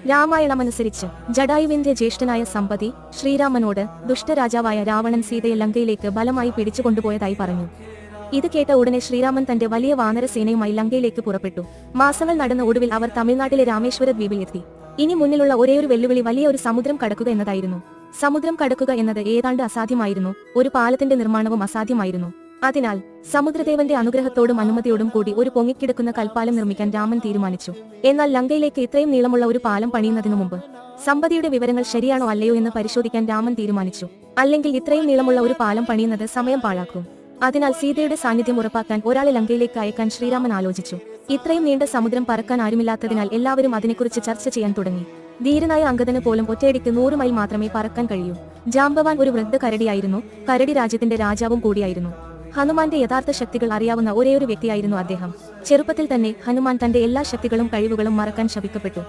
രാമായണമനുസരിച്ച് ജടായുവിന്റെ ജ്യേഷ്ഠനായ സമ്പതി ശ്രീരാമനോട് ദുഷ്ടരാജാവായ രാവണൻ സീതയെ ലങ്കയിലേക്ക് ബലമായി പിടിച്ചുകൊണ്ടുപോയതായി പറഞ്ഞു. ഇത് കേട്ട ഉടനെ ശ്രീരാമൻ തന്റെ വലിയ വാനരസേനയുമായി ലങ്കയിലേക്ക് പുറപ്പെട്ടു. മാസങ്ങൾ നടന്ന ഒടുവിൽ അവർ തമിഴ്നാട്ടിലെ രാമേശ്വര ദ്വീപിൽ എത്തി. ഇനി മുന്നിലുള്ള ഒരേയൊരു വെല്ലുവിളി വലിയ ഒരു സമുദ്രം കടക്കുക എന്നതായിരുന്നു. സമുദ്രം കടക്കുക എന്നത് ഏതാണ്ട് അസാധ്യമായിരുന്നു. ഒരു പാലത്തിന്റെ നിർമ്മാണവും അസാധ്യമായിരുന്നു. അതിനാൽ സമുദ്രദേവന്റെ അനുഗ്രഹത്തോടും അനുമതിയോടും കൂടി ഒരു പൊങ്ങിക്കിടക്കുന്ന കൽപ്പാലം നിർമ്മിക്കാൻ രാമൻ തീരുമാനിച്ചു. എന്നാൽ ലങ്കയിലേക്ക് ഇത്രയും നീളമുള്ള ഒരു പാലം പണിയുന്നതിനു മുമ്പ് സമ്പതിയുടെ വിവരങ്ങൾ ശരിയാണോ അല്ലയോ എന്ന് പരിശോധിക്കാൻ രാമൻ തീരുമാനിച്ചു. അല്ലെങ്കിൽ ഇത്രയും നീളമുള്ള ഒരു പാലം പണിയുന്നത് സമയം പാഴാക്കും. അതിനാൽ സീതയുടെ സാന്നിധ്യം ഉറപ്പാക്കാൻ ഒരാളെ ലങ്കയിലേക്ക് അയക്കാൻ ശ്രീരാമൻ ആലോചിച്ചു. ഇത്രയും നീണ്ട സമുദ്രം പറക്കാൻ ആരുമില്ലാത്തതിനാൽ എല്ലാവരും അതിനെക്കുറിച്ച് ചർച്ച ചെയ്യാൻ തുടങ്ങി. ധീരനായ അംഗദന് പോലും ഒറ്റയടിക്ക് 100 മൈൽ മാത്രമേ പറക്കാൻ കഴിയൂ. ജാംബവാൻ ഒരു വൃദ്ധ കരടിയായിരുന്നു. കരടി രാജ്യത്തിന്റെ രാജാവും കൂടിയായിരുന്നു. ഹനുമാന്റെ യഥാർത്ഥ ശക്തികൾ അറിയാവുന്ന ഒരേയൊരു വ്യക്തിയായിരുന്നു അദ്ദേഹം. ചെറുപ്പത്തിൽ തന്നെ ഹനുമാൻ തന്റെ എല്ലാ ശക്തികളും കഴിവുകളും മറക്കാൻ ശപിക്കപ്പെട്ടു.